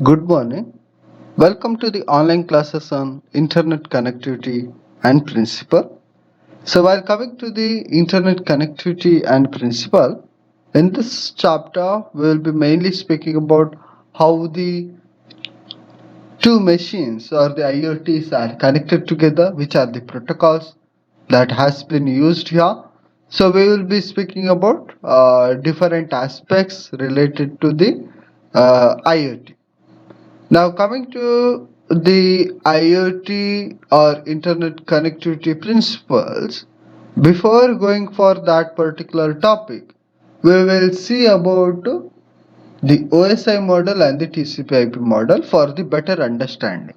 Good morning. Welcome to the online classes on internet connectivity and principle. So while coming to the internet connectivity and principle, in this chapter we will be mainly speaking about how the two machines or the IoTs are connected together, which are the protocols that has been used here. So we will be speaking about different aspects related to the IoT. Now coming to the IoT or internet connectivity principles, before going for that particular topic, we will see about the OSI model and the TCP/IP model for the better understanding.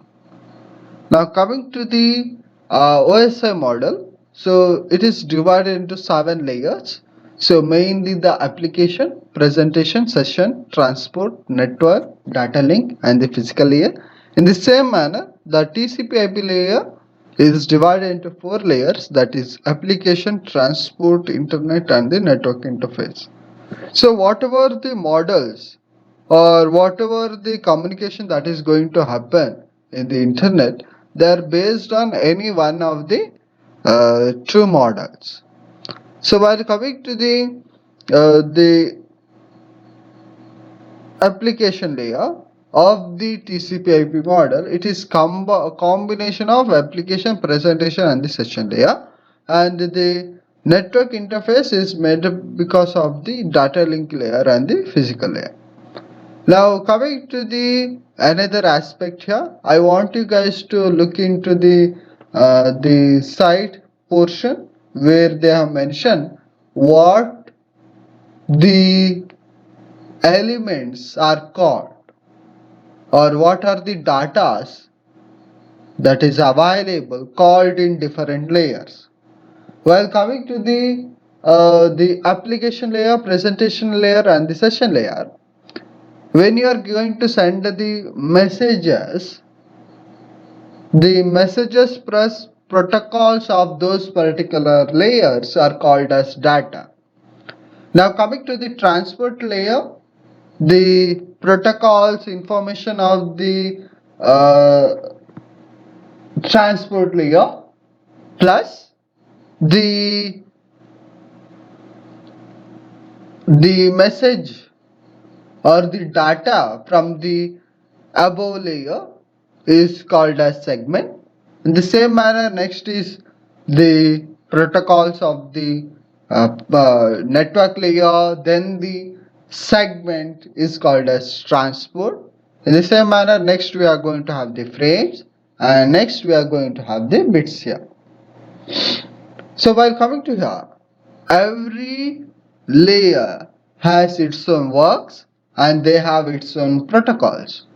Now coming to the OSI model, so it is divided into 7 layers. So mainly the application, presentation, session, transport, network, data link and the physical layer. In the same manner, the TCP/IP layer is divided into 4 layers, that is application, transport, internet and the network interface. So whatever the models or whatever the communication that is going to happen in the internet, they are based on any one of the two models. So while coming to the application layer of the TCP/IP model, it is a combination of application, presentation and the session layer, and the network interface is made up because of the data link layer and the physical layer. Now coming to the another aspect here, I want you guys to look into the site portion where they have mentioned what the elements are called or what are the datas that is available called in different layers. While coming to the application layer, presentation layer and the session layer, when you are going to send the messages plus protocols of those particular layers are called as data. Now coming to the transport layer, the protocols information of the transport layer plus the the message or the data from the above layer is called as segment. In the same manner, next is the protocols of the network layer, then the segment is called as transport. In the same manner, next we are going to have the frames and next we are going to have the bits here. So while coming to here, every layer has its own works and they have its own protocols.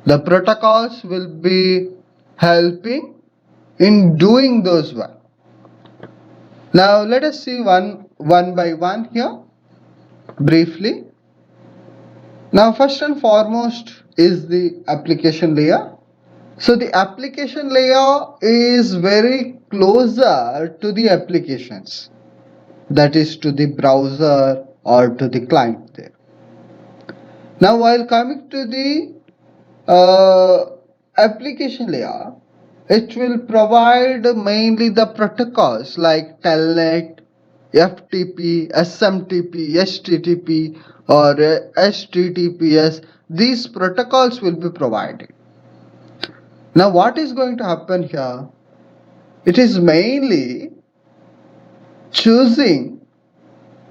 The protocols will be helping in doing those work. Now let us see one by one here briefly. Now first and foremost is the application layer. So the application layer is very closer to the applications, that is to the browser or to the client there. Now while coming to the application layer, it will provide mainly the protocols like telnet, FTP, SMTP, HTTP or HTTPS. These protocols will be provided. Now what is going to happen here? It is mainly choosing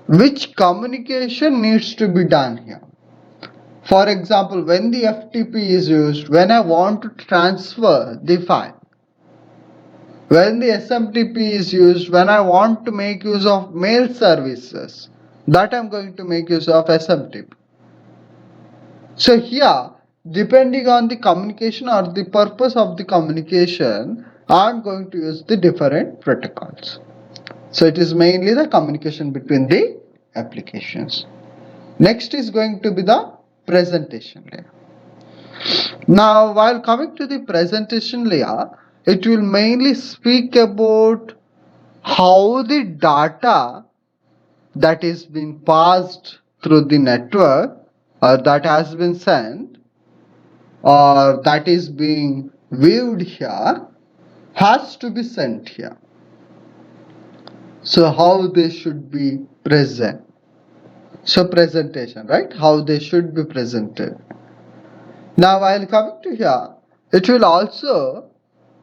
which communication needs to be done here. For example, when the FTP is used, when I want to transfer the file. When the SMTP is used, when I want to make use of mail services, that I'm going to make use of SMTP. So here, depending on the communication or the purpose of the communication, I'm going to use the different protocols. So it is mainly the communication between the applications. Next is going to be the presentation layer. Now, while coming to the presentation layer, it will mainly speak about how the data that is being passed through the network or that has been sent or that is being viewed here has to be sent here. So how they should be present? So presentation, right? How they should be presented. Now while coming to here, it will also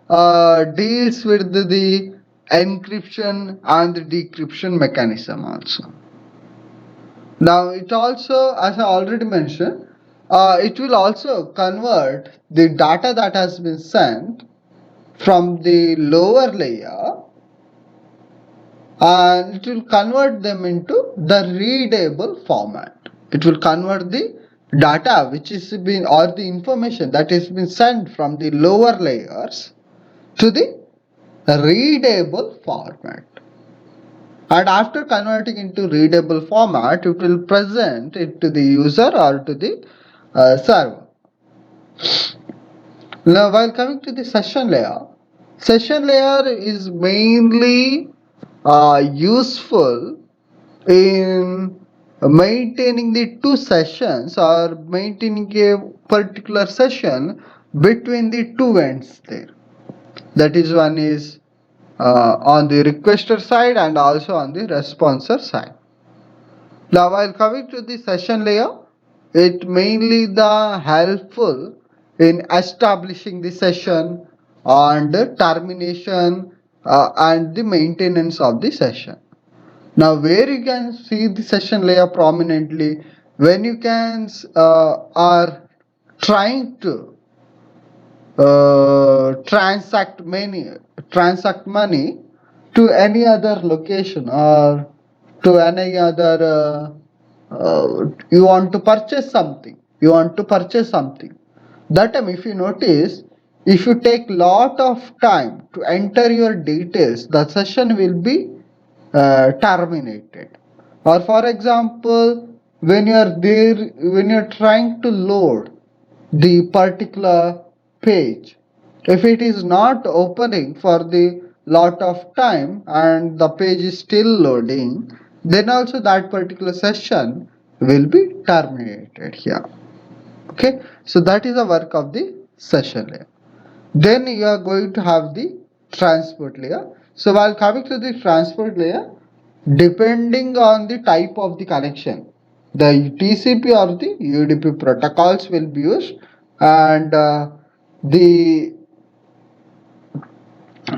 deals with the encryption and the decryption mechanism also. Now it also, as I already mentioned, it will also convert the data that has been sent from the lower layer, and it will convert them into the readable format. It will convert the data which is been, or the information that is been sent from the lower layers to the readable format. And after converting into readable format, it will present it to the user or to the server. Now while coming to the session layer is mainly useful in maintaining the two sessions or maintaining a particular session between the two ends there. That is, one is on the requester side and also on the responser side. Now while coming to the session layer, it mainly the helpful in establishing the session and the termination and the maintenance of the session. Now where you can see the session layer prominently, when you can are trying to transact money to any other location, or to any other you want to purchase something, that time if you notice, if you take lot of time to enter your details, the session will be terminated. Or for example, when you are there, when you are trying to load the particular page, if it is not opening for the lot of time and the page is still loading, then also that particular session will be terminated here. Okay, so that is the work of the session layer. Then you are going to have the transport layer. So while coming to the transport layer, depending on the type of the connection, the TCP or the UDP protocols will be used, and the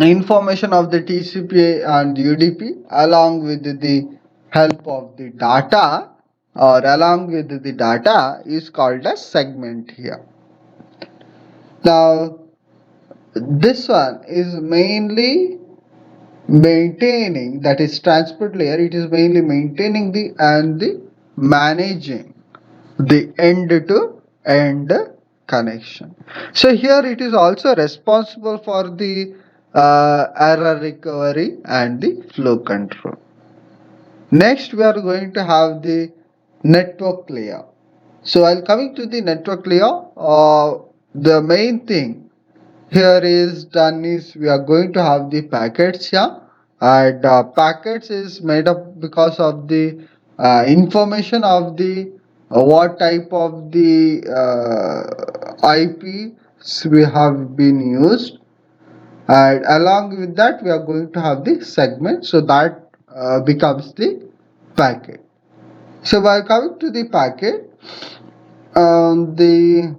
information of the TCP and UDP along with the help of the data, or along with the data, is called as segment here. Now this one is mainly maintaining, that is transport layer, it is mainly maintaining the and the managing the end to end connection. So here it is also responsible for the error recovery and the flow control. Next we are going to have the network layer. So while coming to the network layer, the main thing here is done is we are going to have the packets here, and packets is made up because of the information of the what type of the IPs we have been used, and along with that we are going to have the segment, so that becomes the packet. So by coming to the packet, the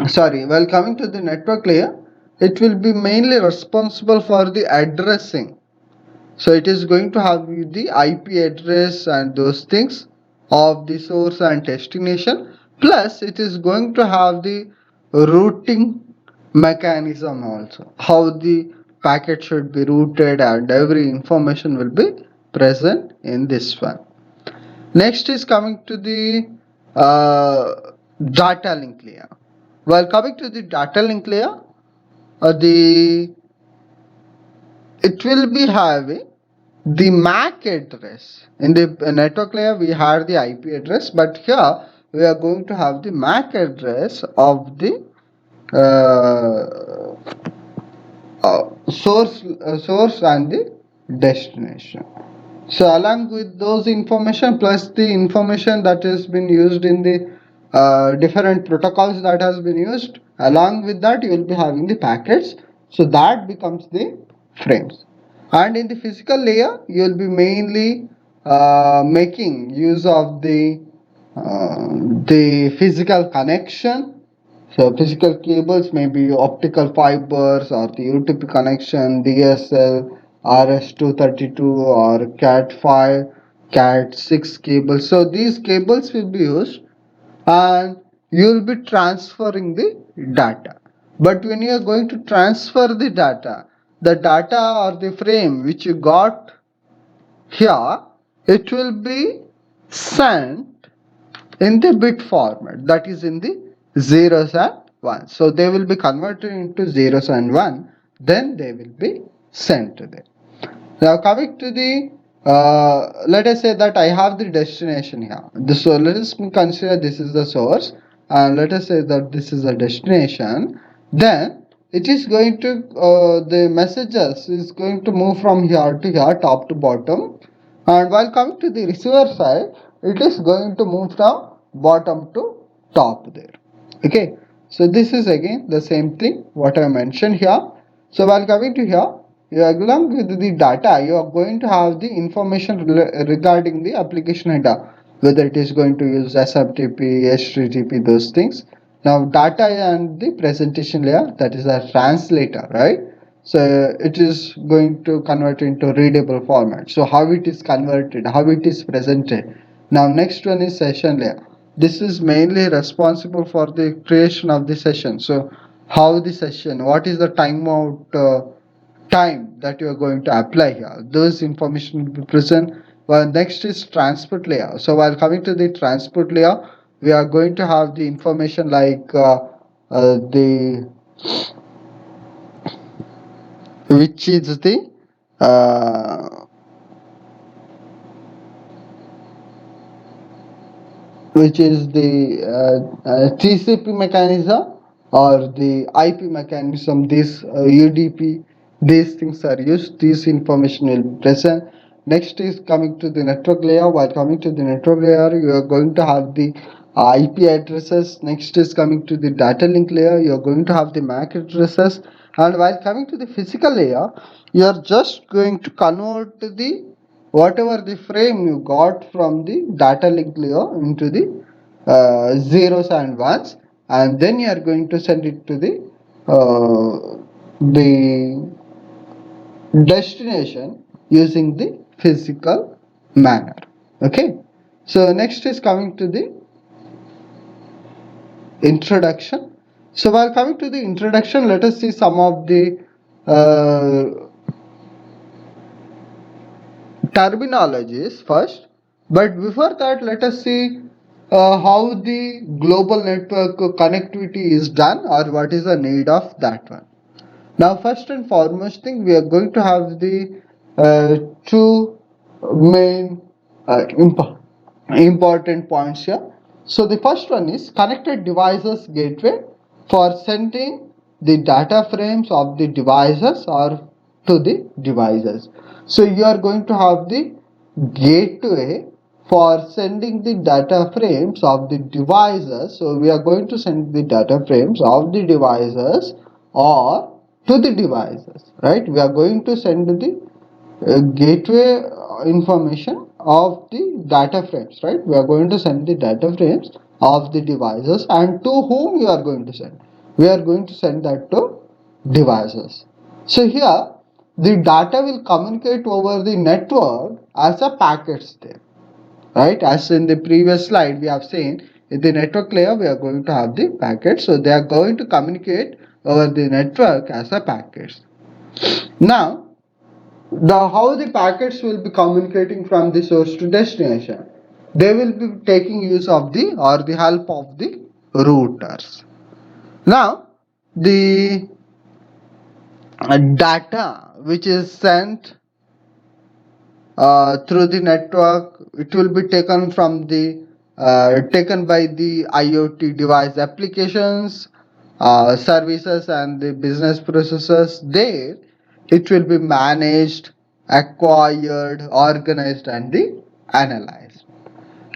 sorry while coming to the network layer, it will be mainly responsible for the addressing. So it is going to have the IP address and those things of the source and destination, plus it is going to have the routing mechanism also, how the packet should be routed, and every information will be present in this one. Next is coming to the data link layer. While coming to the data link layer, the it will be having the MAC address. In the network layer we have the IP address, but here we are going to have the MAC address of the source and the destination. So along with those information plus the information that has been used in the different protocols that has been used. Along with that, you will be having the packets. So that becomes the frames. And in the physical layer, you will be mainly making use of the physical connection. So physical cables may be optical fibers or the UTP connection, DSL, RS-232 or Cat5, Cat6 cables. So these cables will be used and you will be transferring the data. But when you are going to transfer the data or the frame which you got here, it will be sent in the bit format, that is in the zeros and ones. So they will be converted into zeros and one, then they will be sent to them. Now coming to the let us say that I have the destination here. So let us consider this is the source and let us say that this is the destination. Then it is going to the messages is going to move from here to here, top to bottom, and while coming to the receiver side, it is going to move from bottom to top there. Okay, so this is again the same thing what I mentioned here. So while coming to here, you along with the data, you are going to have the information regarding the application header, whether it is going to use SFTP, HTTP, those things. Now data and the presentation layer, that is a translator, right? So it is going to convert into readable format. So how it is converted, how it is presented. Now next one is session layer. This is mainly responsible for the creation of the session. So how the session, what is the time that you are going to apply here, those information will be present. Well, next is transport layer. So while coming to the transport layer, we are going to have the information like the which is the uh, which is the TCP mechanism or the IP mechanism. This UDP, these things are used. This information will be present. Next is coming to the network layer. While coming to the network layer, you are going to have the IP addresses. Next is coming to the data link layer. You are going to have the MAC addresses. And while coming to the physical layer, you are just going to convert the whatever the frame you got from the data link layer into the zeros and ones, and then you are going to send it to the destination using the physical manner. Okay, so next is coming to the introduction. So while coming to the introduction, let us see some of the uh, terminologies first, but before that let us see how the global network connectivity is done or what is the need of that one. Now first and foremost thing, we are going to have the two main important points here. So the first one is connected devices gateway for sending the data frames of the devices or to the devices. So you are going to have the gateway for sending the data frames of the devices. So we are going to send the data frames of the devices or to the devices, right? We are going to send the gateway information of the data frames, right? We are going to send the data frames of the devices, and to whom you are going to send? We are going to send that to devices. So here the data will communicate over the network as a packets there, right? As in the previous slide we have seen, in the network layer we are going to have the packets, so they are going to communicate over the network as a packets. Now the how the packets will be communicating from the source to destination, they will be taking use of the or the help of the routers. Now the data which is sent through the network, it will be taken from the taken by the IoT device applications, services and the business processes. There it will be managed, acquired, organized and the analyzed.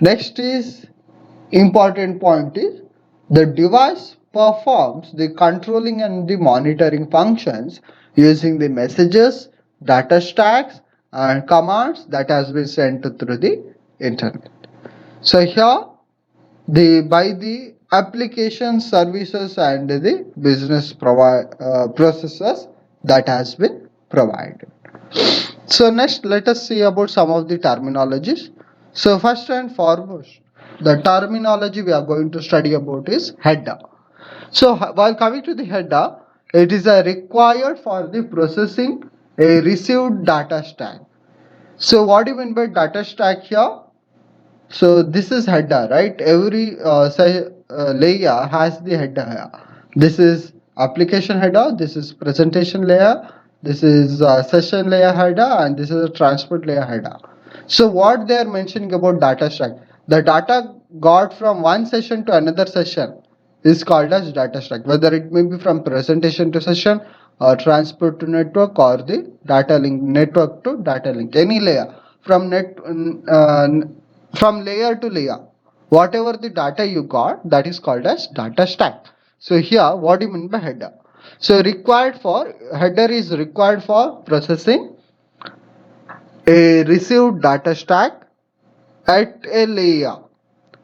Next is important point is the device performs the controlling and the monitoring functions using the messages, data stacks, and commands that has been sent through the internet. So here the by the application services and the business processes that has been provided. So next, let us see about some of the terminologies. So first and foremost, the terminology we are going to study about is header. So while coming to the header, it is a required for the processing a received data stack. So what do you mean by data stack here? So this is header, right? Every layer has the header here. This is application header, this is presentation layer, this is session layer header, and this is a transport layer header. So what they are mentioning about data stack, the data got from one session to another session is called as data stack, whether it may be from presentation to session or transport to network or the data link, network to data link, any layer from from layer to layer, whatever the data you got, that is called as data stack. So here what do you mean by header? So header is required for processing a received data stack at a layer.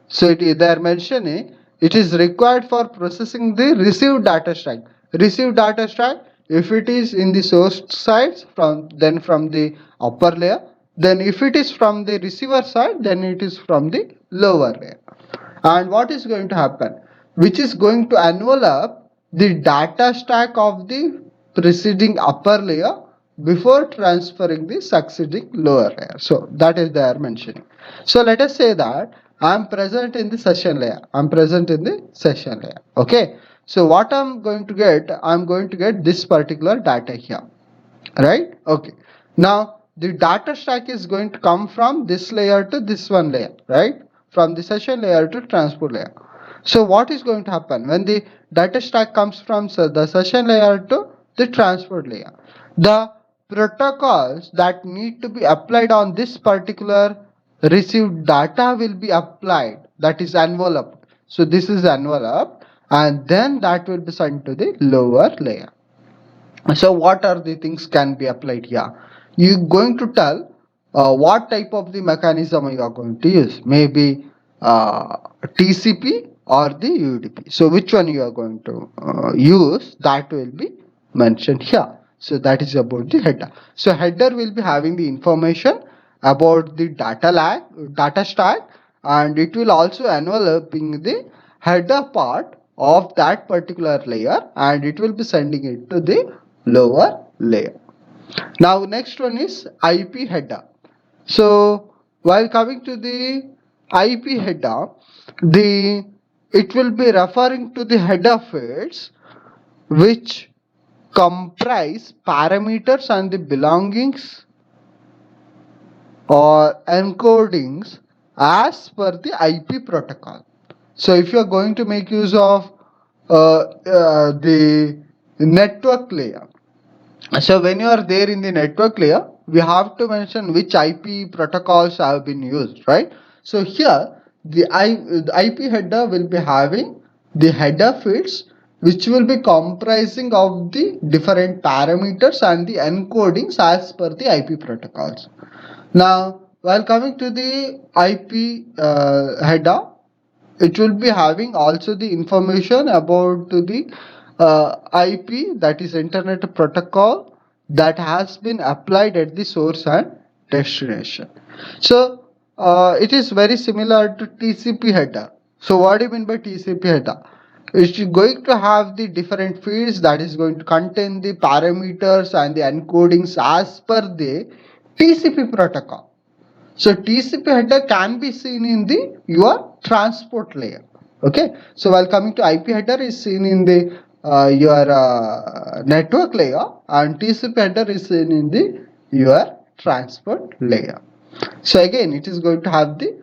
So they are mentioning it is required for processing the received data stack. Received data stack, if it is in the source side, from the upper layer, then if it is from the receiver side, then it is from the lower layer. And what is going to happen? Which is going to envelop the data stack of the preceding upper layer before transferring the succeeding lower layer. So that is they are mentioning. So let us say that I am present in the session layer. I am present in the session layer. Okay. So what I'm going to get, I'm going to get this particular data here. Right? Okay. Now the data stack is going to come from this layer to this one layer, right? From the session layer to transport layer. So what is going to happen when the data stack comes from the session layer to the transport layer? The protocols that need to be applied on this particular received data will be applied, that is enveloped. So this is enveloped, and then that will be sent to the lower layer. So what are the things can be applied here? You going to tell what type of the mechanism you are going to use, maybe TCP or the UDP. So which one you are going to use, that will be mentioned here. So that is about the header. So header will be having the information about the data stack, and it will also enveloping the header part of that particular layer, and it will be sending it to the lower layer. Now next one is IP header. So while coming to the IP header, the it will be referring to the header fields which comprise parameters and the belongings or encodings as per the IP protocol. So if you are going to make use of the network layer, so when you are there in the network layer, we have to mention which IP protocols have been used, right? So here the IP header will be having the header fields which will be comprising of the different parameters and the encodings as per the IP protocols. Now, while coming to the IP header, it will be having also the information about the IP, that is Internet Protocol, that has been applied at the source and destination. So it is very similar to TCP header. So what do you mean by TCP header? It's going to have the different fields that is going to contain the parameters and the encodings as per the TCP protocol. So TCP header can be seen in the your transport layer. Okay. So while coming to IP header is seen in the your network layer, and TCP header is seen in the your transport layer. So again, it is going to have the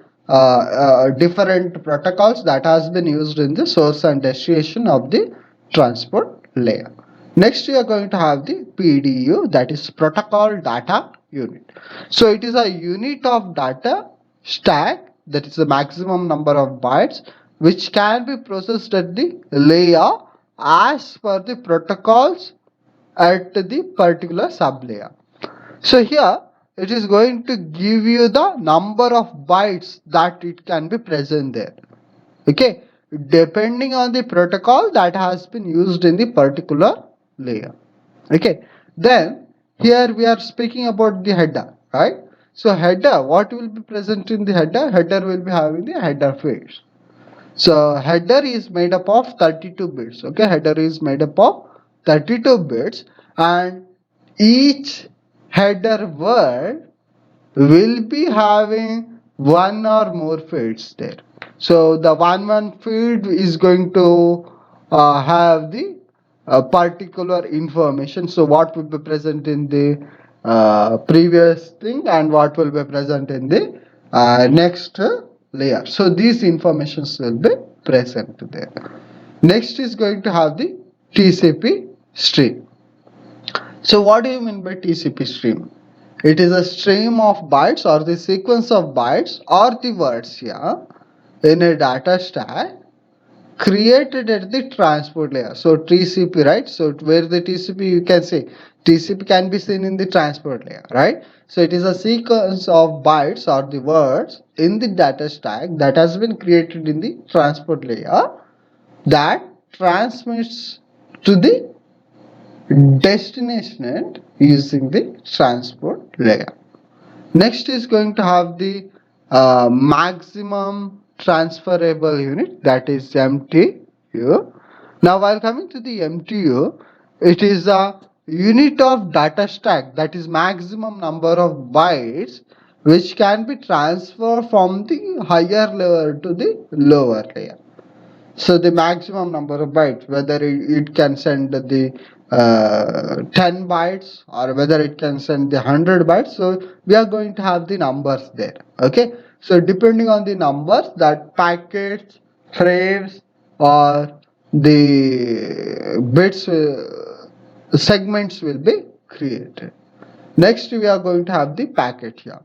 different protocols that has been used in the source and destination of the transport layer. Next, we are going to have the PDU, that is protocol data unit. So it is a unit of data stack, that is the maximum number of bytes which can be processed at the layer as per the protocols at the particular sublayer. So here it is going to give you the number of bytes that it can be present there. Okay, depending on the protocol that has been used in the particular layer. Okay, then here we are speaking about the header, right? So header, what will be present in the header? Header will be having the header fields. So header is made up of 32 bits. Okay, header is made up of 32 bits, and each header word will be having one or more fields there. So the one field is going to have the particular information. So what will be present in the previous thing and what will be present in the next layer. So these informations will be present there. Next is going to have the TCP stream. So what do you mean by TCP stream? It is a stream of bytes or the sequence of bytes or the words here in a data stack created at the transport layer. So TCP, right? So where the TCP, you can say TCP can be seen in the transport layer, right? So it is a sequence of bytes or the words in the data stack that has been created in the transport layer that transmits to the destination using the transport layer. Next is going to have the maximum transferable unit, that is MTU. Now while coming to the MTU, it is a unit of data stack, that is maximum number of bytes which can be transferred from the higher layer to the lower layer. So the maximum number of bytes, whether it can send the 10 bytes or whether it can send the 100 bytes. So we are going to have the numbers there. Okay. So depending on the numbers, that packets, frames, or the bits, segments will be created. Next, we are going to have the packet here.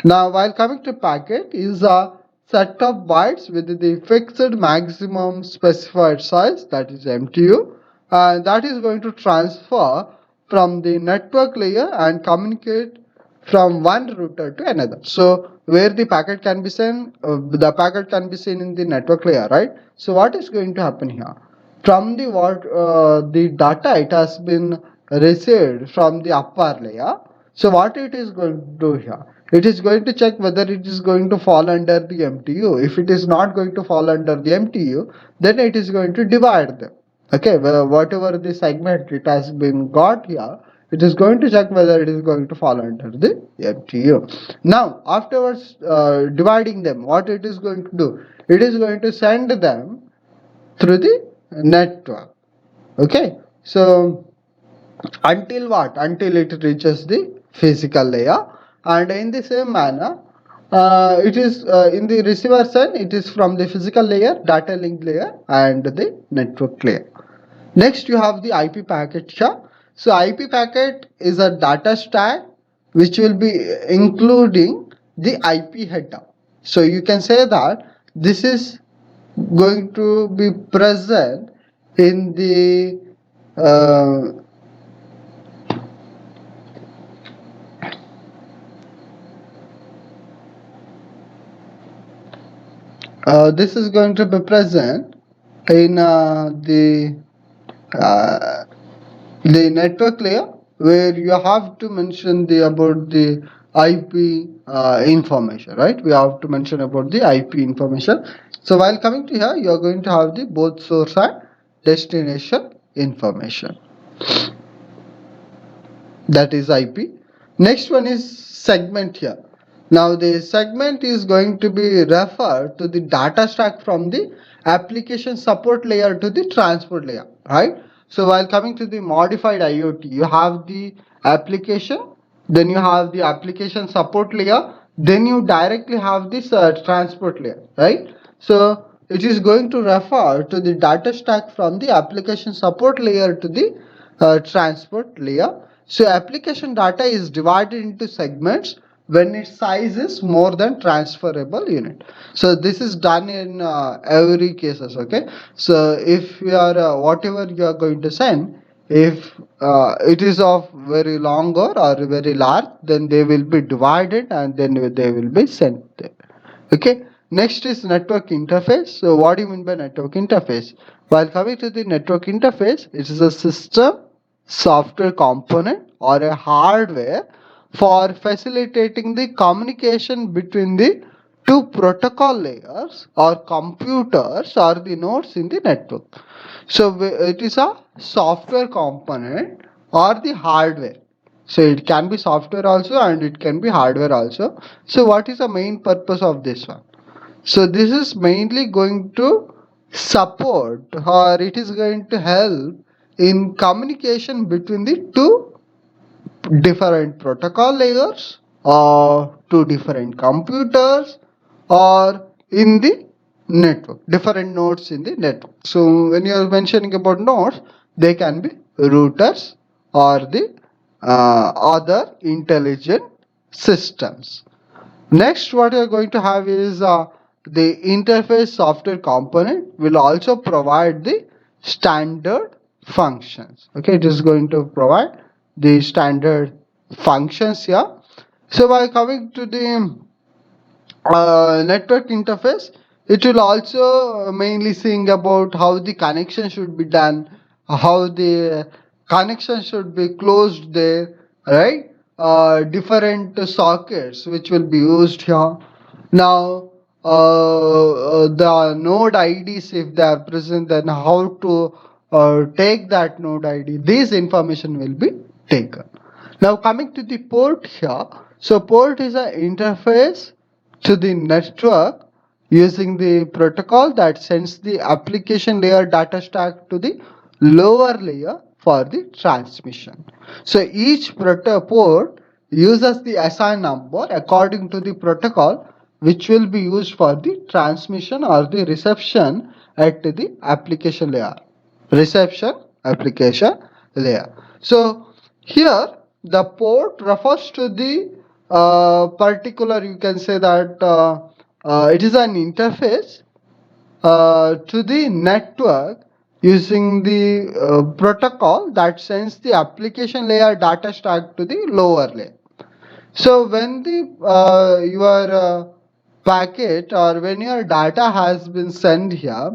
Now, while coming to packet is a set of bytes with the fixed maximum specified size, that is MTU, and that is going to transfer from the network layer and communicate from one router to another. So where the packet can be sent, the packet can be seen in the network layer, right? So what is going to happen here? From the data it has been received from the upper layer. So what it is going to do here? It is going to check whether it is going to fall under the MTU. If it is not going to fall under the MTU, then it is going to divide them. Okay, well, whatever the segment it has been got here, it is going to check whether it is going to fall under the MTU. Now, afterwards dividing them, what it is going to do? It is going to send them through the network. Okay, so until what? Until it reaches the physical layer, and in the same manner it is in the receiver side, it is from the physical layer, data link layer, and the network layer. Next you have the IP packet here. So IP packet is a data stack which will be including the IP header. So you can say that this is going to be present in the this is going to be present in uh, the network layer, where you have to mention the about the IP information, right? We have to mention about the IP information. So while coming to here, you are going to have the both source and destination information, that is IP. Next one is segment here. Now the segment is going to be referred to the data stack from the application support layer to the transport layer, right? So while coming to the modified IoT, you have the application, then you have the application support layer, then you directly have this transport layer, right? So it is going to refer to the data stack from the application support layer to the transport layer. So application data is divided into segments when its size is more than transferable unit. So this is done in every cases. Okay, so if you are whatever you are going to send, if it is of very longer or very large, then they will be divided and then they will be sent there. Okay, next is network interface. So what do you mean by network interface? While coming to the network interface, it is a system, software component or a hardware for facilitating the communication between the two protocol layers or computers or the nodes in the network. So it is a software component or the hardware. So it can be software also and it can be hardware also. So what is the main purpose of this one? So this is mainly going to support or it is going to help in communication between the two different protocol layers or two different computers or in the network, different nodes in the network. So when you are mentioning about nodes, they can be routers or the other intelligent systems. Next, what you are going to have is the interface software component will also provide the standard functions. Okay, it is going to provide the standard functions here. So by coming to the network interface, it will also mainly sing about how the connection should be done, how the connection should be closed there, right? Different sockets which will be used here. Now, the node IDs, if they are present, then how to take that node ID, this information will be taken. Now coming to the port here, so port is an interface to the network using the protocol that sends the application layer data stack to the lower layer for the transmission. So each port uses the assigned number according to the protocol which will be used for the transmission or the reception at the application layer. Reception application layer. So here the port refers to the particular, you can say that it is an interface to the network using the protocol that sends the application layer data stack to the lower layer. So when the your packet or when your data has been sent here,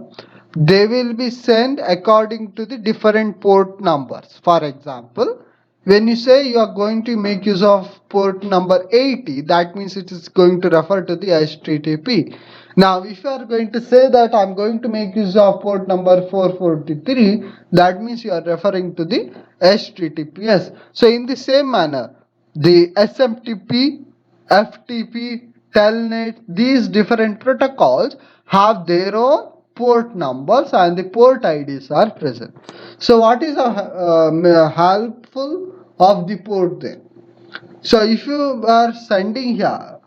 they will be sent according to the different port numbers. For example, when you say you are going to make use of port number 80, that means it is going to refer to the HTTP. Now, if you are going to say that I'm going to make use of port number 443, that means you are referring to the HTTPS. So in the same manner, the SMTP, FTP, Telnet, these different protocols have their own port numbers and the port IDs are present. So what is helpful of the port then? So if you are sending here,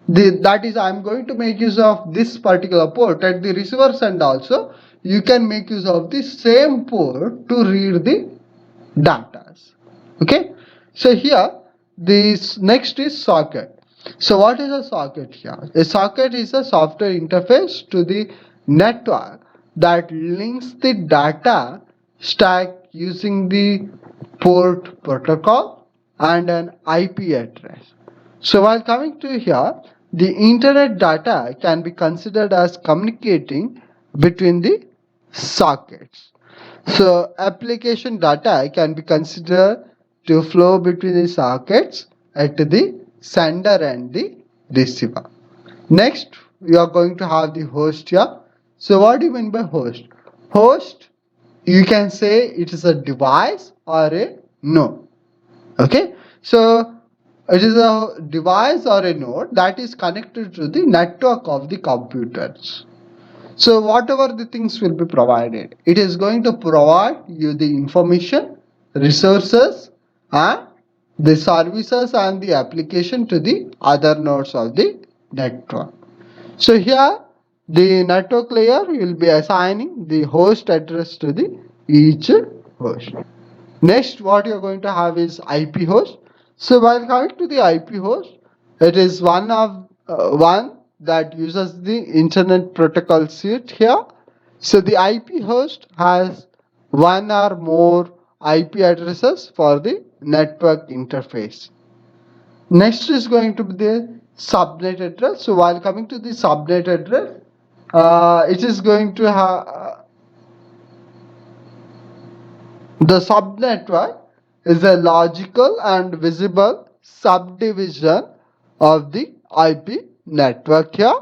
that is I'm going to make use of this particular port at the receiver send also, you can make use of the same port to read the data. Okay, so here this next is socket. So what is a socket here? A socket is a software interface to the network that links the data stack using the port protocol and an IP address. So while coming to here, the internet data can be considered as communicating between the sockets. So application data can be considered to flow between the sockets at the sender and the receiver. Next, we are going to have the host here. So what do you mean by host? Host, you can say it is a device or a node. Okay, so it is a device or a node that is connected to the network of the computers. So whatever the things will be provided, it is going to provide you the information, resources and the services and the application to the other nodes of the network. So here the network layer will be assigning the host address to the each host. Next, what you are going to have is IP host. So while coming to the IP host, It is one that uses the Internet Protocol suite here. So the IP host has one or more IP addresses for the network interface. Next is going to be the subnet address. So while coming to the subnet address, it is going to have the subnetwork is a logical and visible subdivision of the IP network here.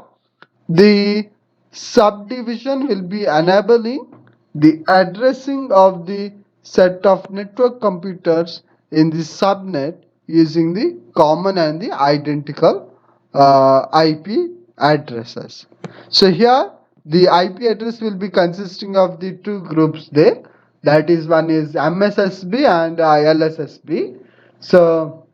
The subdivision will be enabling the addressing of the set of network computers in the subnet using the common and the identical IP addresses. So here the IP address will be consisting of the two groups there. That is, one is MSSB and LSSB. So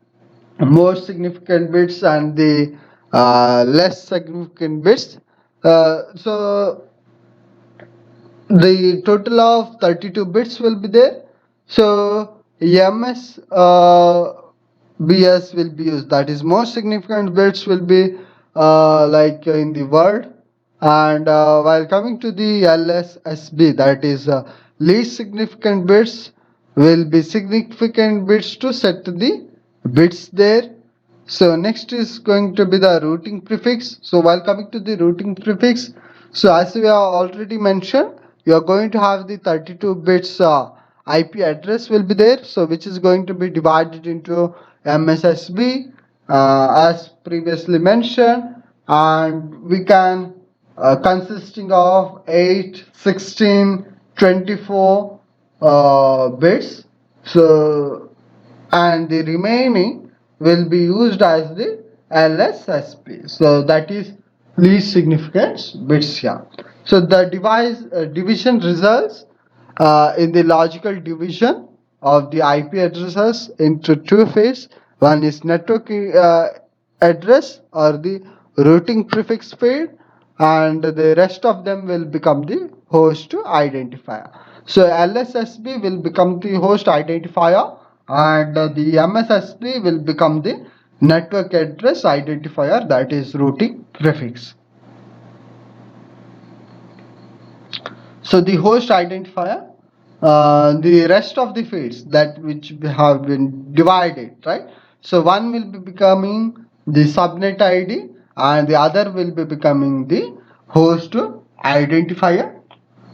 more significant bits and the less significant bits. So the total of 32 bits will be there. So MS BS will be used. That is, more significant bits will be like in the word. And while coming to the LSSB, that is least significant bits, will be significant bits to set the bits there. So next is going to be the routing prefix. So while coming to the routing prefix, so as we have already mentioned, you are going to have the 32 bits IP address will be there. So which is going to be divided into MSSB as previously mentioned, and we can consisting of 8, 16, 24 bits. So and the remaining will be used as the LSSP. So that is least significance bits here. So the division results in the logical division of the IP addresses into two phases. One is network address or the routing prefix field, and the rest of them will become the host identifier. So LSSB will become the host identifier, and the MSSB will become the network address identifier, that is routing prefix. So the host identifier, the rest of the fields that which have been divided, right? So one will be becoming the subnet ID and the other will be becoming the host identifier.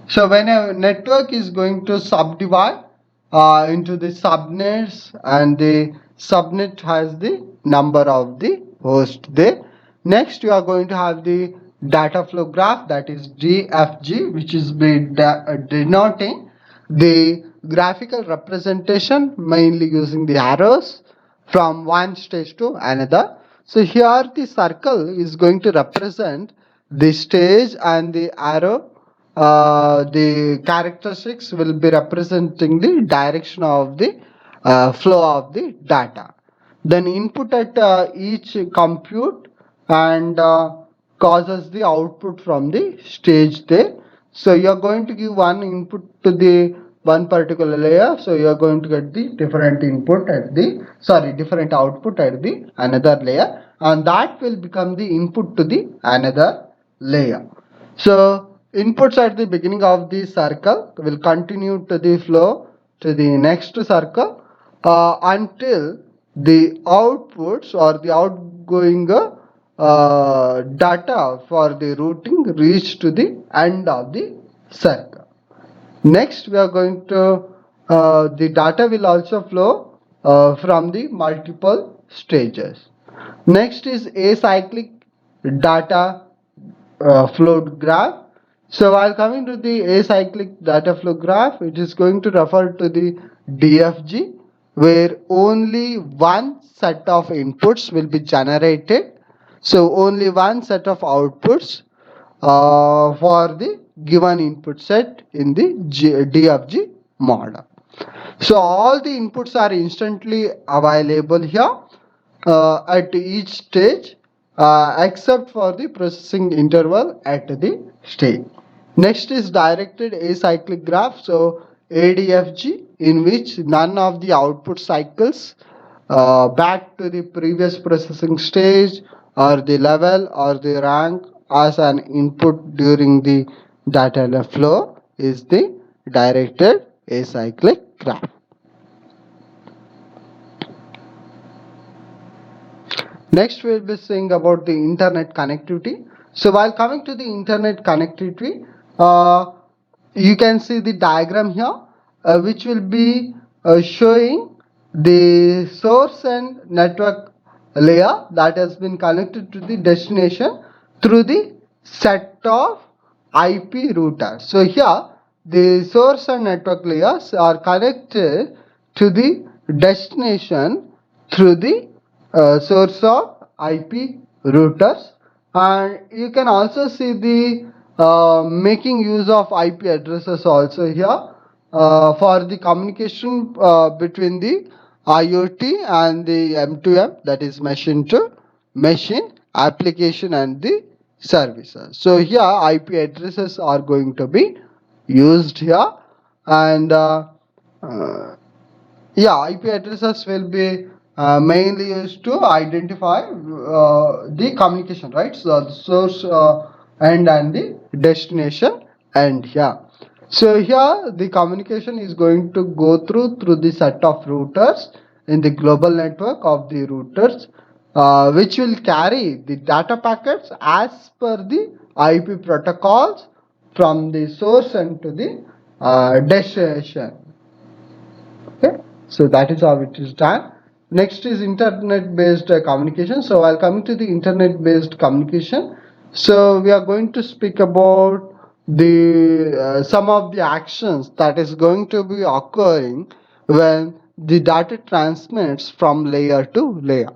So when a network is going to subdivide into the subnets, and the subnet has the number of the host there. Next, you are going to have the data flow graph, that is DFG, which is denoting the graphical representation mainly using the arrows from one stage to another. So here the circle is going to represent the stage, and the arrow, the characteristics will be representing the direction of the flow of the data. Then input at each compute and causes the output from the stage there. So you are going to give one input to the one particular layer, so you are going to get the different input at the different output at the another layer, and that will become the input to the another layer. So inputs at the beginning of the circle will continue to the flow to the next circle until the outputs or the outgoing data for the routing reach to the end of the circle. Next, we are going to the data will also flow from the multiple stages. Next is acyclic data flow graph. So while coming to the acyclic data flow graph, it is going to refer to the DFG, where only one set of inputs will be generated. So only one set of outputs for the given input set in the DFG model. So all the inputs are instantly available here at each stage except for the processing interval at the stage. Next is directed acyclic graph, so ADFG, in which none of the output cycles back to the previous processing stage or the level or the rank as an input during the data flow is the directed acyclic graph. Next, we'll be seeing about the internet connectivity. So while coming to the internet connectivity, you can see the diagram here, which will be showing the source and network layer that has been connected to the destination through the set of IP routers. So here, the source and network layers are connected to the destination through the source of IP routers, and you can also see the making use of IP addresses also here for the communication between the IoT and the M2M, that is machine to machine application and the services. So here IP addresses are going to be used here, and yeah, IP addresses will be mainly used to identify the communication, right? So the source end and the destination end here. So here the communication is going to go through the set of routers in the global network of the routers, which will carry the data packets as per the IP protocols from the source end to the destination. Okay, so that is how it is done. Next is internet based communication. So while coming to the internet based communication, so we are going to speak about the some of the actions that is going to be occurring when the data transmits from layer to layer.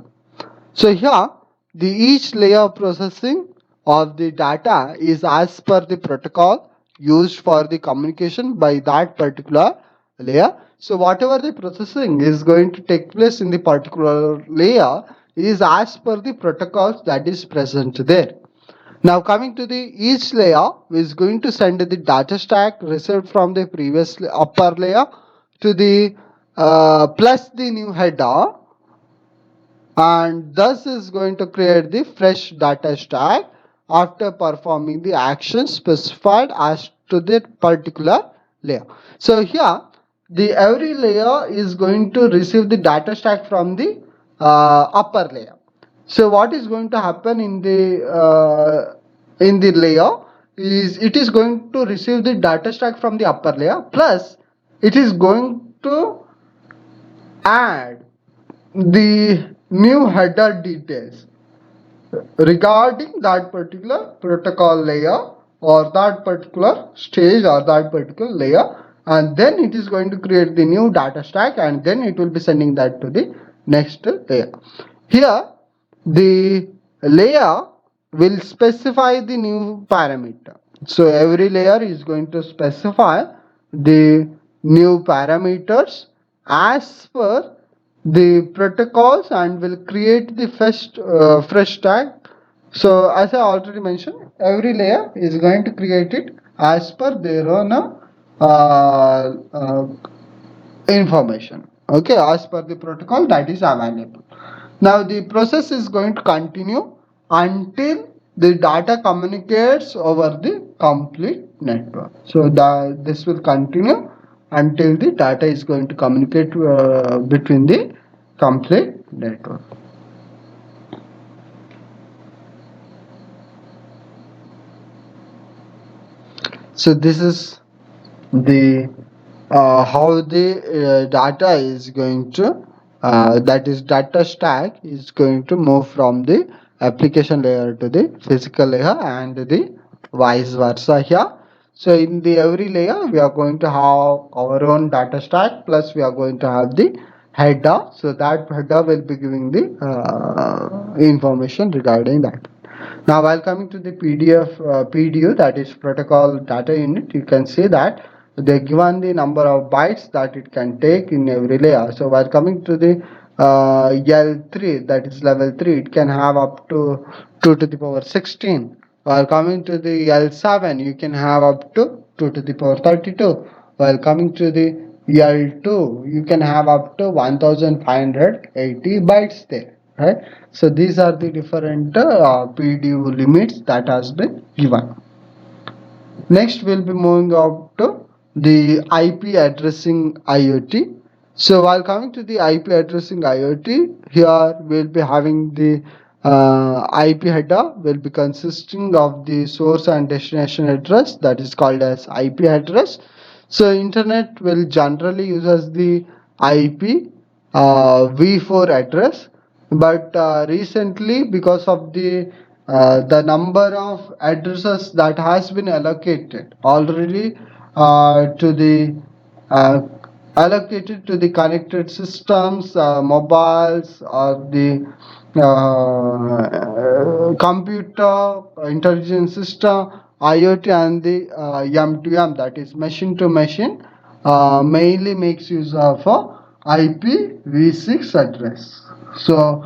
So here the each layer processing of the data is as per the protocol used for the communication by that particular layer. So whatever the processing is going to take place in the particular layer is as per the protocols that is present there. Now coming to the each layer is going to send the data stack received from the previous upper layer to the plus the new header, and thus is going to create the fresh data stack after performing the action specified as to the particular layer. So here the every layer is going to receive the data stack from the upper layer. So what is going to happen in the layer is it is going to receive the data stack from the upper layer, plus it is going to add the new header details regarding that particular protocol layer or that particular stage or that particular layer, and then it is going to create the new data stack, and then it will be sending that to the next layer. Here the layer will specify the new parameter. So every layer is going to specify the new parameters as per the protocols and will create the fresh tag. So as I already mentioned, every layer is going to create it as per their own information, okay, as per the protocol that is available. Now the process is going to continue until the data communicates over the complete network. So this will continue until the data is going to communicate between the complete network. So this is the how the data is going to that is data stack is going to move from the application layer to the physical layer and the vice versa here. So in the every layer we are going to have our own data stack, plus we are going to have the header. So that header will be giving the information regarding that. Now while coming to the PDU, that is protocol data unit, you can see that they given the number of bytes that it can take in every layer. So while coming to the L3, that is level 3, it can have up to 2 to the power 16. While coming to the L7, you can have up to 2 to the power 32. While coming to the L2, you can have up to 1580 bytes there, right? So these are the different PDU limits that has been given. Next, we'll be moving up to the IP addressing IoT. So while coming to the IP addressing IoT, here we'll be having the IP header will be consisting of the source and destination address, that is called as IP address. So internet will generally uses the IP v4 address, but recently, because of the number of addresses that has been allocated already to the uh, allocated to the connected systems, mobiles, or the computer intelligence system, IoT, and the M2M, that is machine to machine, mainly makes use of IPv6 address. So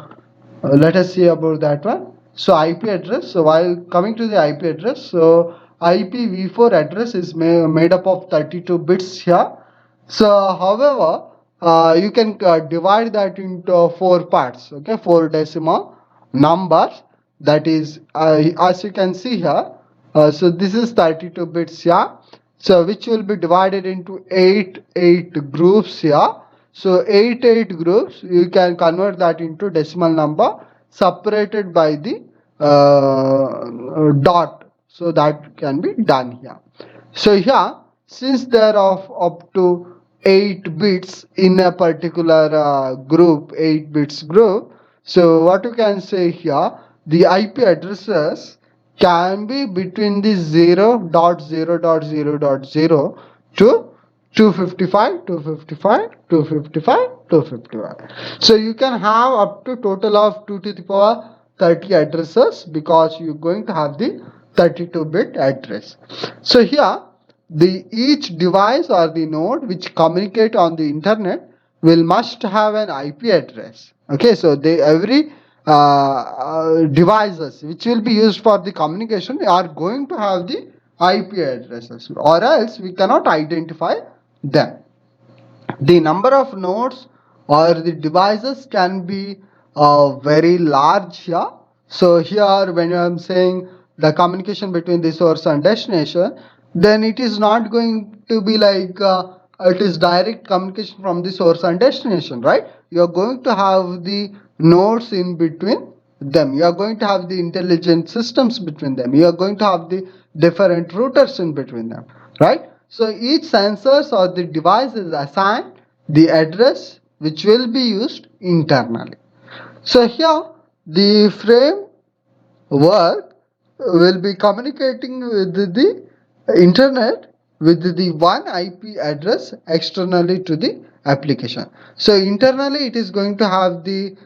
let us see about that one. So IP address. So while coming to the IP address, so IPv4 address is made up of 32 bits here. So however, you can divide that into four parts. Okay, four decimal numbers. That is, as you can see here. So this is 32 bits here. So which will be divided into eight groups here. So eight groups, you can convert that into decimal number separated by the dot. So that can be done here. So here, since there are up to 8 bits in a particular group, 8 bits group, so what you can say here, the IP addresses can be between the 0.0.0.0 to 255, 255, 255, 255. So you can have up to total of 2 to the power 30 addresses, because you're going to have the 32-bit address. So here, the each device or the node which communicate on the internet will must have an IP address. Okay, so they every devices which will be used for the communication are going to have the IP addresses, or else we cannot identify them. The number of nodes or the devices can be very large here. So here, when I'm saying the communication between the source and destination, then it is not going to be like it is direct communication from the source and destination, right? You are going to have the nodes in between them. You are going to have the intelligent systems between them. You are going to have the different routers in between them, right? So each sensors or the device is assigned the address which will be used internally. So here the framework will be communicating with the internet with the one IP address externally to the application. So internally it is going to have the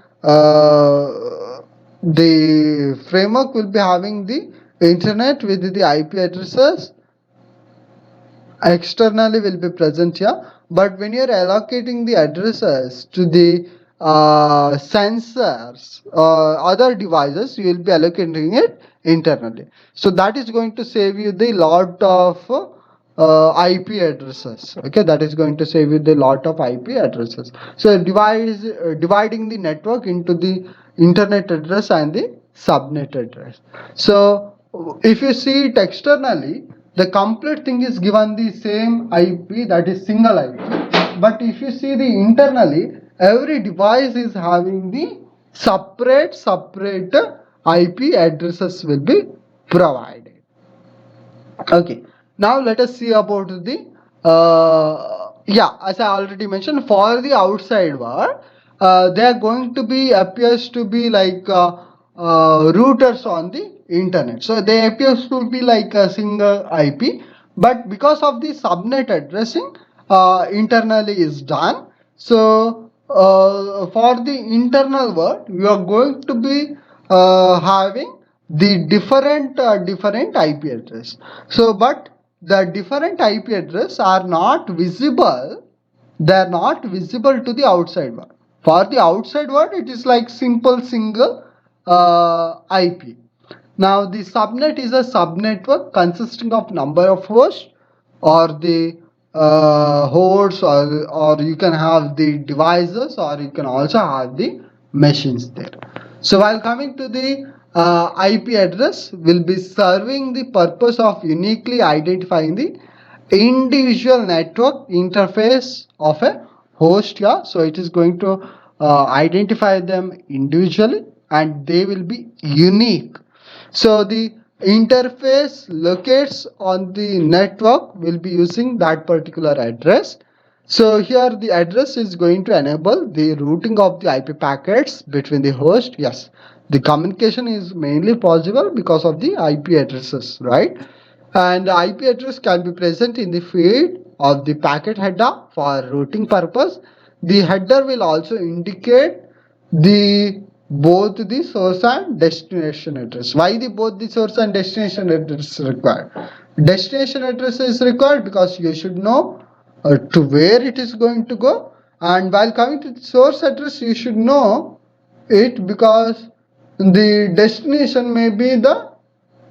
framework will be having the internet with the IP addresses externally will be present here, but when you're allocating the addresses to the sensors or other devices, you will be allocating it internally. So that is going to save you the lot of IP addresses. Okay, that is going to save you the lot of IP addresses. So dividing the network into the internet address and the subnet address. So if you see it externally, the complete thing is given the same IP, that is single IP. But if you see the internally, every device is having the separate IP addresses will be provided. Okay, now let us see about the yeah, as I already mentioned, for the outside world, they are going to be appears to be like routers on the internet. So they appears to be like a single IP, but because of the subnet addressing, internally is done. So for the internal world, we are going to be having the different IP address. So but the different IP address are not visible, they are not visible to the outside world. For the outside world, it is like simple single IP. Now the subnet is a subnetwork consisting of number of hosts or the hosts, or you can have the devices, or you can also have the machines there. So while coming to the IP address will be serving the purpose of uniquely identifying the individual network interface of a host. Yeah, so it is going to identify them individually and they will be unique. So the interface locates on the network will be using that particular address. So here the address is going to enable the routing of the IP packets between the host. Yes, the communication is mainly possible because of the IP addresses, right? And the IP address can be present in the field of the packet header for routing purpose. The header will also indicate the both the source and destination address. Why the both the source and destination address required? Destination address is required because you should know to where it is going to go, and while coming to the source address you should know it because the destination may be the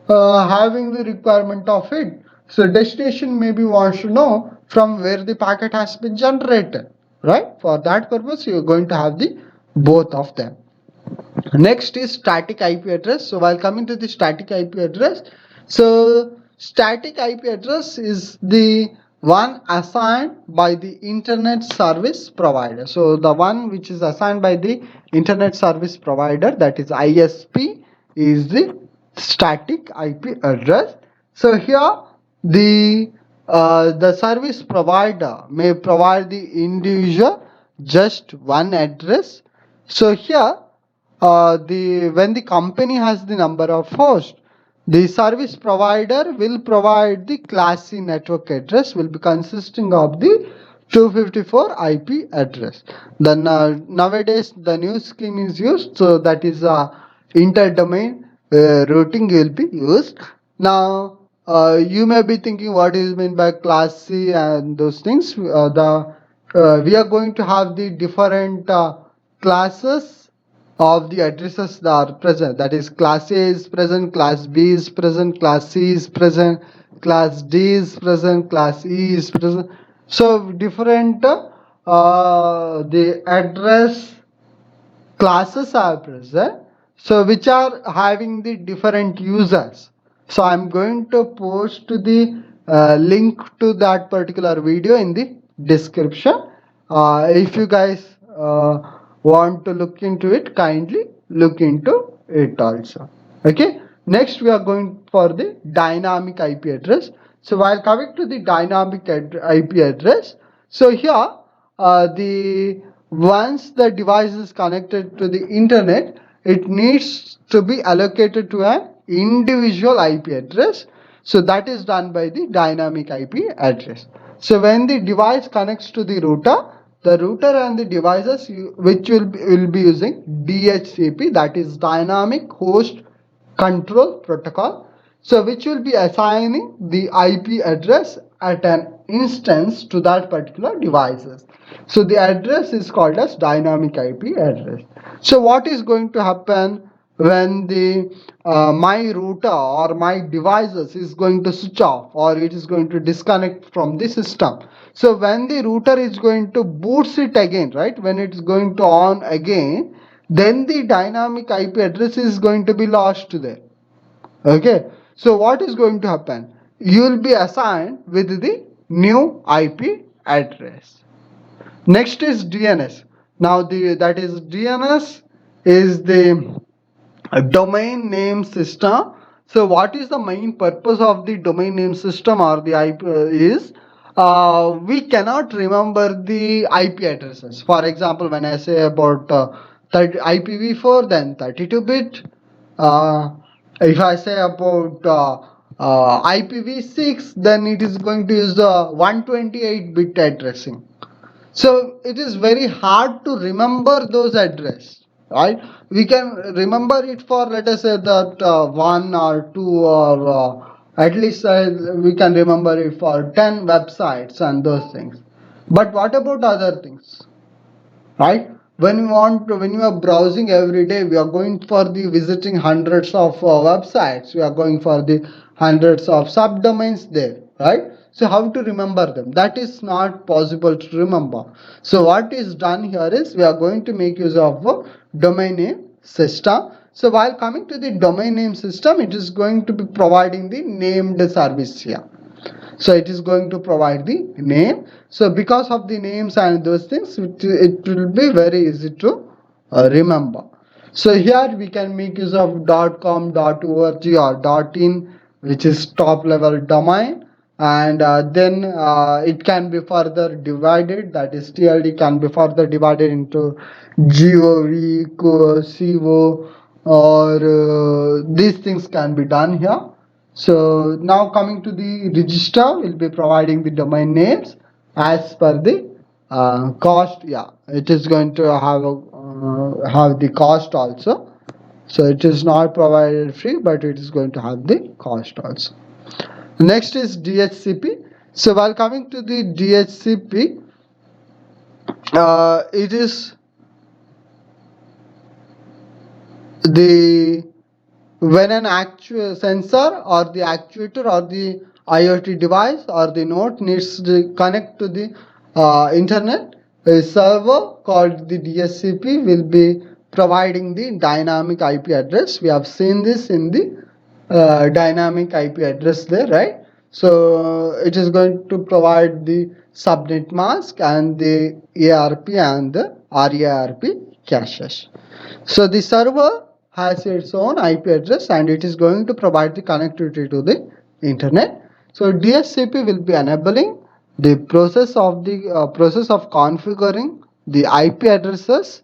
having the requirement of it. So destination maybe wants to know from where the packet has been generated, right? For that purpose you are going to have the both of them. Next is static IP address. So while coming to the static IP address, so static IP address is the one assigned by the internet service provider. So the one which is assigned by the internet service provider, that is ISP, is the static IP address. So here the service provider may provide the individual just one address. So here when the company has the number of hosts, the service provider will provide the class C network address will be consisting of the 254 IP address. Then nowadays the new scheme is used, so that is inter-domain routing will be used. Now you may be thinking what is meant by class C and those things. We are going to have the different classes of the addresses that are present. That is, class A is present, class B is present, class C is present, class D is present, class E is present. So different the address classes are present, so which are having the different users. So I'm going to post the link to that particular video in the description. If you guys want to look into it, kindly look into it also. Okay, next we are going for the dynamic IP address. So while coming to the dynamic IP address, so here the once the device is connected to the internet, it needs to be allocated to an individual IP address. So that is done by the dynamic IP address. So when the device connects to the router and the devices which will be using DHCP, that is dynamic host control protocol, so which will be assigning the IP address at an instance to that particular devices. So the address is called as dynamic IP address. So what is going to happen when the my router or my devices is going to switch off or it is going to disconnect from the system? So when the router is going to boots it again, right, when it's going to on again, then the dynamic IP address is going to be lost there. Okay, so what is going to happen? You will be assigned with the new IP address. Next is DNS. Now that is DNS is the domain name system. So what is the main purpose of the domain name system or the IP is we cannot remember the IP addresses. For example, when I say about IPv4, then 32-bit. If I say about IPv6, then it is going to use the 128-bit addressing. So it is very hard to remember those address, right? We can remember it for, let us say that one or two or at least we can remember it for 10 websites and those things. But what about other things, right? When you are browsing every day, we are going for the visiting hundreds of websites. We are going for the hundreds of subdomains there, right? So how to remember them? That is not possible to remember. So what is done here is we are going to make use of a domain name system. So while coming to the domain name system, it is going to be providing the named service here. So it is going to provide the name. So because of the names and those things, it will be very easy to remember. So here we can make use of .com, .org or .in, which is top level domain, and then it can be further divided, that is TLD can be further divided into GOV, CO, or these things can be done here. So now coming to the register, we'll be providing the domain names as per the cost. Yeah, it is going to have the cost also. So it is not provided free, but it is going to have the cost also. Next is DHCP. So while coming to the DHCP, it is the when an actual sensor or the actuator or the IoT device or the node needs to connect to the internet, a server called the DHCP will be providing the dynamic IP address. We have seen this in the dynamic IP address there, right? So it is going to provide the subnet mask and the ARP and the RARP caches. So the server has its own IP address and it is going to provide the connectivity to the internet. So DHCP will be enabling the process of configuring the IP addresses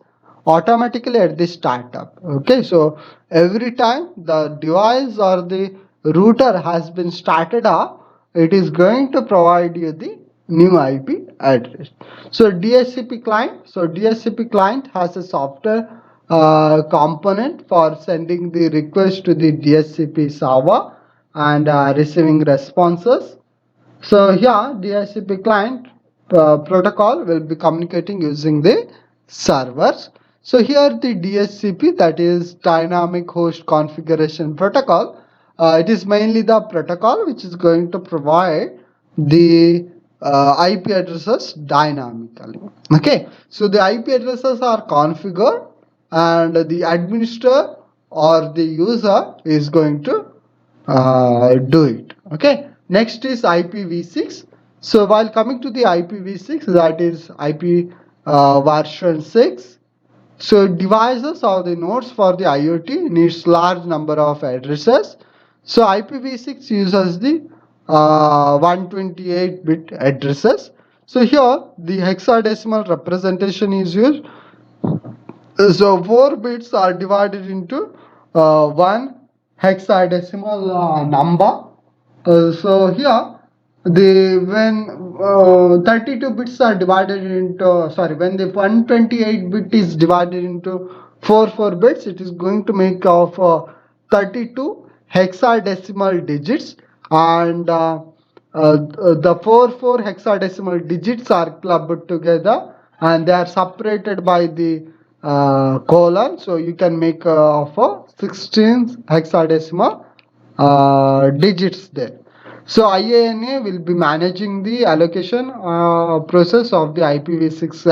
automatically at the startup. Okay, so every time the device or the router has been started up, it is going to provide you the new IP address. So DHCP client has a software component for sending the request to the DHCP server and receiving responses. So here DHCP client protocol will be communicating using the servers. So here the DHCP, that is dynamic host configuration protocol, it is mainly the protocol which is going to provide the IP addresses dynamically. Okay, so the IP addresses are configured and the administrator or the user is going to do it. Okay, next is IPv6. So while coming to the IPv6, that is IP version 6. So devices or the nodes for the IoT needs large number of addresses. So IPv6 uses the 128-bit addresses. So here the hexadecimal representation is used. So 4 bits are divided into one hexadecimal number. So here the when 32 bits are divided into when the 128 bit is divided into 4 bits, it is going to make of 32 hexadecimal digits, and the 4 hexadecimal digits are clubbed together and they are separated by the colon, so you can make of 16 hexadecimal digits there. So IANA will be managing the allocation process of the IPv6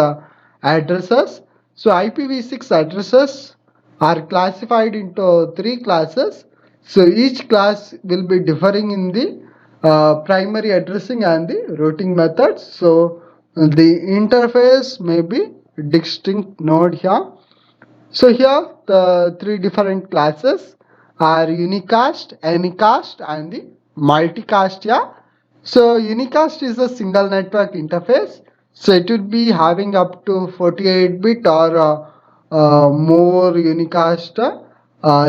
addresses. So IPv6 addresses are classified into 3 classes. So each class will be differing in the primary addressing and the routing methods. So the interface may be distinct node here. So here the 3 different classes are unicast, anycast and the multicast. Yeah. So unicast is a single network interface. So it would be having up to 48-bit or more unicast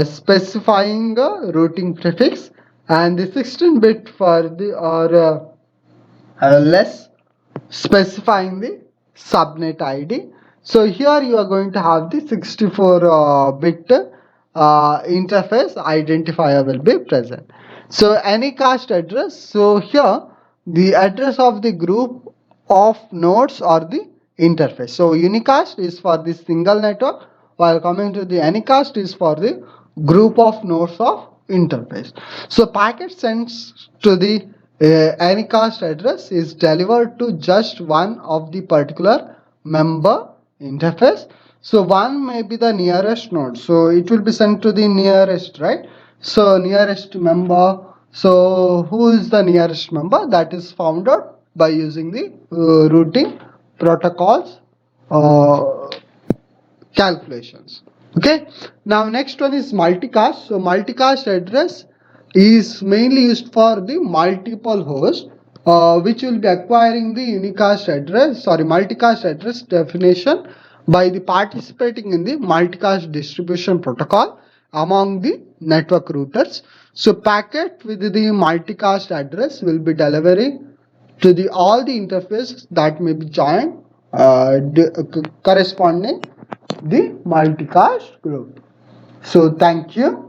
specifying routing prefix, and the 16-bit for the or less specifying the subnet ID. So here you are going to have the 64-bit interface identifier will be present. So any cast address. So here the address of the group of nodes or the interface. So unicast is for the single network, while coming to the anycast is for the group of nodes of interface. So packet sends to the Anycast address is delivered to just one of the particular member interface. So one may be the nearest node, so it will be sent to the nearest, right? So nearest member, so who is the nearest member? That is found out by using the routing protocols uh, calculations. Okay, now next one is multicast. So multicast address is mainly used for the multiple host which will be acquiring the multicast address definition by the participating in the multicast distribution protocol among the network routers. So packet with the multicast address will be delivering to the all the interfaces that may be joined corresponding the multicast group. So thank you.